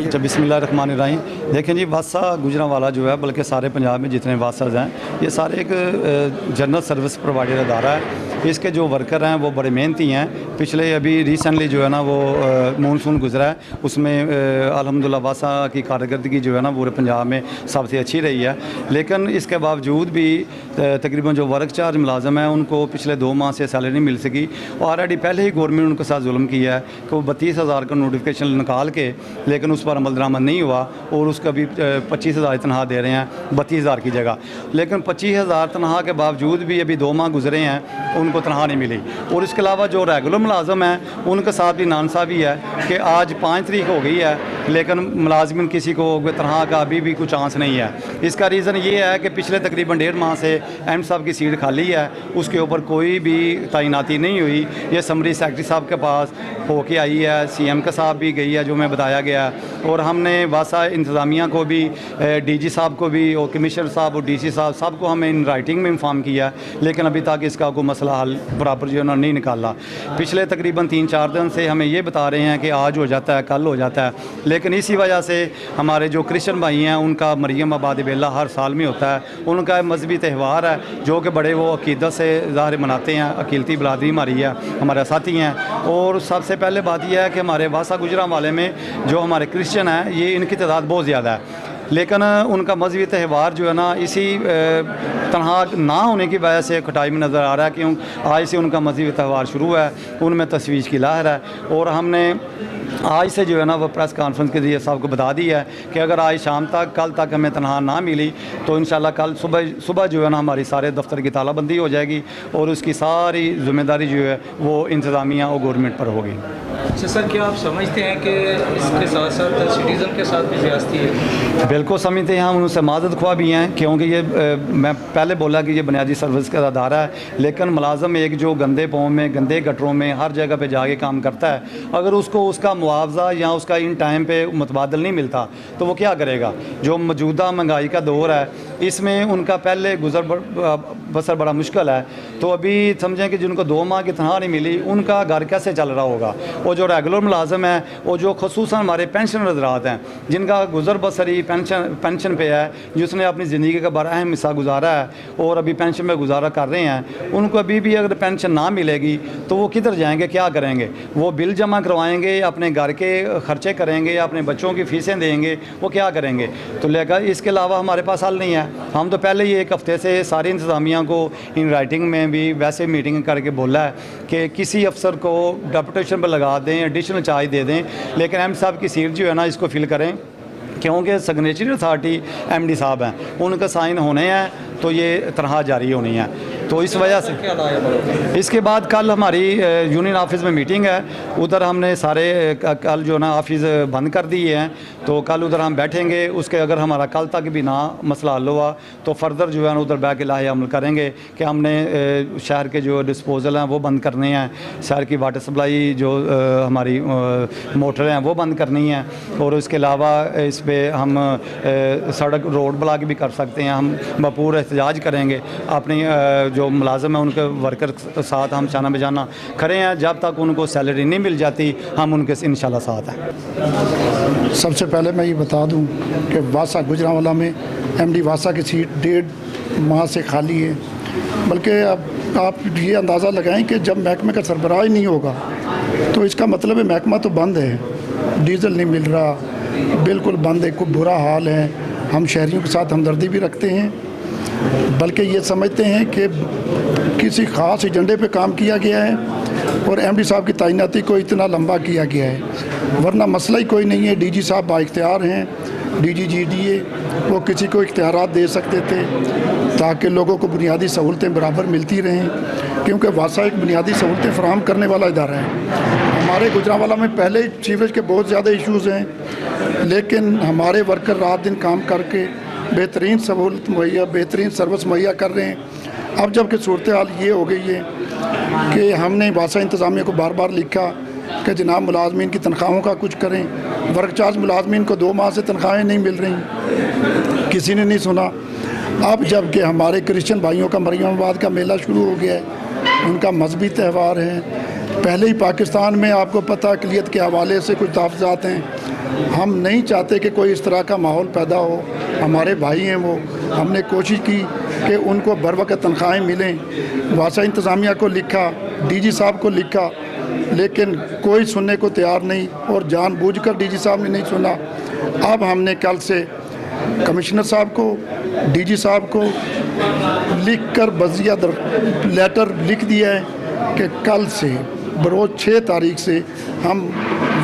अच्छा बिस्मिल्लाहिर्रहमानिर्रहीम। देखें जी, वासा गुजरांवाला जो है, बल्कि सारे पंजाब में जितने वासाज हैं, ये सारे एक जनरल सर्विस प्रोवाइडर अदारा है। इसके जो वर्कर हैं वो बड़े मेहनती हैं। पिछले अभी रिसेंटली जो है ना वो मानसून गुजरा है, उसमें अल्हम्दुलिल्लाह वासा की कारकर्दगी जो है ना पूरे पंजाब में सबसे अच्छी रही है। लेकिन इसके बावजूद भी तकरीबन जो वर्क चार्ज मुलाजम हैं उनको पिछले 2 माह से सैलरी नहीं मिल सकी। ऑलरेडी पहले ही गवर्नमेंट ने उनके साथ जुल्म किया है कि वो 32,000 का नोटिफिकेशन निकाल के, लेकिन उस पर अमल दरामद नहीं हुआ और उसका भी 25,000 तनख्वाह दे रहे हैं 32,000 की जगह। लेकिन 25,000 तनख्वाह के बावजूद भी अभी 2 माह गुजरे हैं, उनको तनख्वाह नहीं मिली। और इसके अलावा जो रेगुलर मुलाजम हैं उनके साथ भी नाइंसाफ़ी है कि आज 5 तारीख हो गई है, लेकिन मुलाजमिन किसी को तनख्वाह का अभी भी कुछ चांस नहीं है। इसका रीज़न ये है कि पिछले तकरीबन 1.5 माह से एम साहब की सीट खाली है, उसके ऊपर कोई भी तैनाती नहीं हुई। ये समरी सेक्रेटरी साहब के पास होके आई है, CM के साहब भी गई है जो मैं बताया गया। और हमने वासा इंतज़ामिया को भी, DG साहब को भी और कमिश्नर साहब और DC साहब सबको हमें इन राइटिंग में इन्फॉर्म किया, लेकिन अभी तक इसका कोई मसला हल बराबर जो नहीं निकाला। पिछले तकरीबन 3-4 दिन से हमें ये बता रहे हैं कि आज हो जाता है, कल हो जाता है, लेकिन इसी वजह से हमारे जो क्रिश्चियन भाई हैं उनका मरियम आबाद बेला हर साल में होता है। उनका मजहबी त्यौहार है जो कि बड़े वो अकीदत से ज़ाहिर मनाते हैं। अकीलती बरादरी हमारी है, हमारे साथी हैं। और सबसे पहले बात यह है कि हमारे वासा गुजरांवाले में जो हमारे क्रिश्चियन हैं, ये इनकी तादाद बहुत ज़्यादा है, लेकिन उनका मजहबी त्यौहार जो है ना इसी तनख्वाह ना होने की वजह से खटाई में नज़र आ रहा है। क्यों आज से उनका मजहबी त्यौहार शुरू है, उनमें तशवीश की लहर है। और हमने आज से जो है ना वो प्रेस कॉन्फ्रेंस के जरिए साहब को बता दी है कि अगर आज शाम तक, कल तक हमें तनख्वाह ना मिली तो इंशाल्लाह कल सुबह जो है ना हमारी सारे दफ्तर की तालाबंदी हो जाएगी और उसकी सारी ज़िम्मेदारी जो है वो इंतज़ामिया और गवर्नमेंट पर होगी। अच्छा सर, क्या आप समझते हैं कि इसके साथ साथ सिटीज़न के साथ भी ज़्यादती है? बिल्कुल समझते हैं हम, उनसे माज़रत ख्वाह भी हैं, क्योंकि ये मैं पहले बोला कि ये बुनियादी सर्विस का अदारा है, लेकिन मुलाजम एक जो गंदे पाँव में, गंदे गटरों में हर जगह पे जाके काम करता है, अगर उसको उसका मुआवजा या उसका इन टाइम पे मुतबादल नहीं मिलता तो वो क्या करेगा। जो मौजूदा महंगाई का दौर है, इसमें उनका पहले गुजर बसर बड़ा मुश्किल है। तो अभी समझें कि जिनको 2 माह की तनख्वाह नहीं मिली, उनका घर कैसे चल रहा होगा। और जो रेगुलर मुलाजम है, और जो खसूसन हमारे पेंशन हज़रात हैं जिनका गुजर बसरी पेंशन पे है, जिसने अपनी ज़िंदगी का बड़ा अहम हिस्सा गुजारा है और अभी पेंशन में गुजारा कर रहे हैं, उनको अभी भी अगर पेंशन ना मिलेगी तो वो किधर जाएंगे, क्या करेंगे। वो बिल जमा करवाएंगे, अपने घर के ख़र्चे करेंगे, अपने बच्चों की फ़ीसें देंगे, वो क्या करेंगे। तो लेकर इसके अलावा हमारे पास हल नहीं है। हम तो पहले ही 1 हफ़्ते से सारी इंतज़ामिया को इन राइटिंग में भी वैसे मीटिंग करके बोला है कि किसी अफसर को डेपुटेशन पर लगा दें, एडिशनल चार्ज दे दें, लेकिन एम साहब की सीट जो है ना इसको फिल करें, क्योंकि सिग्नेचरी अथॉरिटी MD साहब हैं, उनका साइन होने हैं तो ये तनख्वाह जारी होनी है। तो इस वजह से इसके बाद कल हमारी यूनियन ऑफिस में मीटिंग है, उधर हमने सारे कल जो ना ऑफिस बंद कर दिए हैं, तो कल उधर हम बैठेंगे। उसके अगर हमारा कल तक भी ना मसला हल हुआ तो फर्दर जो है ना उधर बैठ के लाहे अमल करेंगे कि हमने शहर के जो डिस्पोजल हैं वो बंद करने हैं, शहर की वाटर सप्लाई जो हमारी मोटर हैं वो बंद करनी है। और इसके अलावा इस पर हम सड़क रोड ब्लॉक भी कर सकते हैं, हम भरपूर एहतजाज करेंगे। अपनी जो मुलाजम है उनके वर्कर साथ हम चाना बेजाना खड़े हैं, जब तक उनको सैलरी नहीं मिल जाती हम उनके इंशाल्लाह साथ हैं। सबसे पहले मैं ये बता दूं कि वासा गुजरांवाला में MD वासा की सीट 1.5 माह से खाली है। बल्कि अब आप ये अंदाज़ा लगाएं कि जब महकमे का सरबराह ही नहीं होगा तो इसका मतलब है महकमा तो बंद है, डीजल नहीं मिल रहा, बिल्कुल बंद है, खूब बुरा हाल है। हम शहरियों के साथ हमदर्दी भी रखते हैं, बल्कि ये समझते हैं कि किसी ख़ास एजेंडे पे काम किया गया है और MD साहब की तैनाती को इतना लंबा किया गया है, वरना मसला ही कोई नहीं है। DG साहब बाइख्तियार हैं, DG GDA, वो किसी को इख्तियारात दे सकते थे ताकि लोगों को बुनियादी सहूलतें बराबर मिलती रहें, क्योंकि वासा एक बुनियादी सहूलतें फराहम करने वाला इदारा है। हमारे गुजरांवाला में पहले ही सीवरेज के बहुत ज़्यादा इशूज़ हैं, लेकिन हमारे वर्कर रात दिन काम करके बेहतरीन सहूलत मुहैया, बेहतरीन सर्विस मुहैया कर रहे हैं। अब जबकि सूरत हाल ये हो गई है कि हमने वासा इंतज़ामिया को बार बार लिखा कि जनाब मुलाजमीन की तनख्वाहों का कुछ करें। वर्क चार्ज मुलाजमीन को 2 माह से तनख्वाहें नहीं मिल रही, किसी ने नहीं सुना। अब जबकि हमारे क्रिश्चियन भाइयों का मरियम आबाद का मेला शुरू हो गया है, उनका मजहबी त्यौहार है, पहले ही पाकिस्तान में आपको पता अक़लियत के हवाले से कुछ तहफ़्ज़ात हैं। हम नहीं चाहते कि कोई इस तरह का माहौल पैदा हो। हमारे भाई हैं वो, हमने कोशिश की कि उनको बर वक़्त तनख्वाहें मिलें। वासा इंतज़ामिया को लिखा, डीजी साहब को लिखा, लेकिन कोई सुनने को तैयार नहीं और जानबूझकर डीजी साहब ने नहीं सुना। अब हमने कल से कमिश्नर साहब को, डीजी साहब को लिख कर बज़िया लेटर लिख दिया है कि कल से बरोज़ 6 तारीख से हम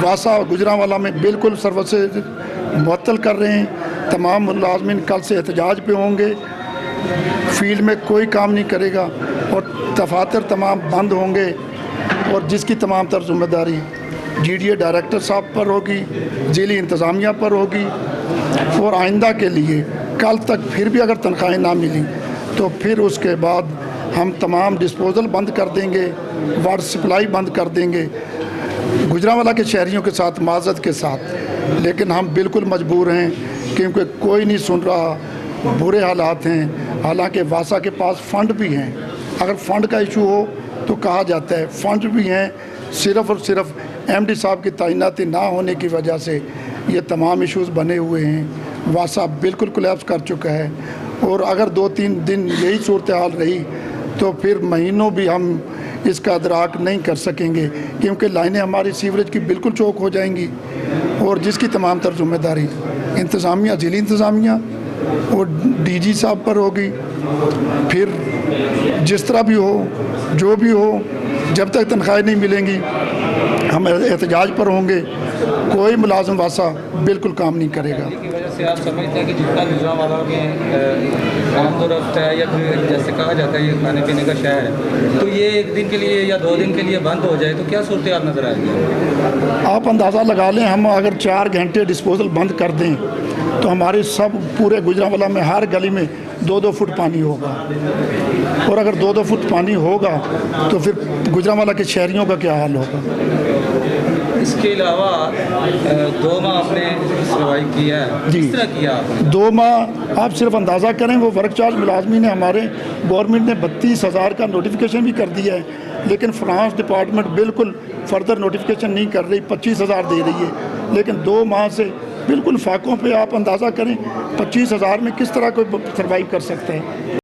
वासा गुजरांवाला में बिल्कुल सर्विसेज मुअत्तल कर रहे हैं। तमाम मुलाज़मिन कल से एहतजाज पे होंगे, फील्ड में कोई काम नहीं करेगा और दफातर तमाम बंद होंगे और जिसकी तमाम तर ज़िम्मेदारी GDA डायरेक्टर साहब पर होगी, ज़िली इंतज़ामिया पर होगी। और आइंदा के लिए कल तक फिर भी अगर तनख्वाहें ना मिली तो फिर उसके बाद हम तमाम डिस्पोज़ल बंद कर देंगे, वाटर सप्लाई बंद कर देंगे गुजरांवाला के शहरियों के साथ, माज़रत के साथ। लेकिन हम बिल्कुल मजबूर हैं क्योंकि कोई नहीं सुन रहा, बुरे हालात हैं। हालांकि वासा के पास फ़ंड भी हैं, अगर फ़ंड का इशू हो तो कहा जाता है फ़ंड भी हैं, सिर्फ़ और सिर्फ MD साहब की तैनाती ना होने की वजह से ये तमाम इश्यूज़ बने हुए हैं। वासा बिल्कुल कोलैप्स कर चुका है और अगर 2-3 दिन यही सूरत हाल रही तो फिर महीनों भी हम इसका अदराक नहीं कर सकेंगे क्योंकि लाइनें हमारी सीवरेज की बिल्कुल चौक हो जाएंगी और जिसकी तमाम तर ज़िम्मेदारी इंतज़ामिया, ज़िली इंतज़ामिया और DG साहब पर होगी। फिर जिस तरह भी हो, जो भी हो, जब तक तनख्वाहें नहीं मिलेंगी हम एहतजाज पर होंगे। कोई मुलाजिम वासा बिल्कुल काम नहीं करेगा। की वजह से आप समझते हैं कि जितना गुजरांवाला में आमदोरफ्त है या फिर जैसे कहा जाता है ये खाने पीने का शहर है, तो ये 1 दिन के लिए या 2 दिन के लिए बंद हो जाए तो क्या सूरत हाल नज़र आएगी? आप अंदाज़ा लगा लें, हम अगर 4 घंटे डिस्पोजल बंद कर दें तो हमारे सब पूरे गुजरांवाला में हर गली में 2-2 फुट पानी होगा और अगर 2-2 फुट पानी होगा तो फिर गुजरांवाला के शहरियों का क्या हाल होगा। इसके अलावा 2 माह आपने सर्वाइव किया है, जी। किस तरह किया आपने? 2 माह आप सिर्फ अंदाज़ा करें, वो वर्क चार्ज मुलाजमी ने हमारे गवर्नमेंट ने 32,000 का नोटिफिकेशन भी कर दिया है, लेकिन फाइनेंस डिपार्टमेंट बिल्कुल फर्दर नोटिफिकेशन नहीं कर रही, 25,000 दे रही है। लेकिन 2 माह से बिल्कुल फाकों पे आप अंदाज़ा करें 25,000 में किस तरह कोई सर्वाइव कर सकता है।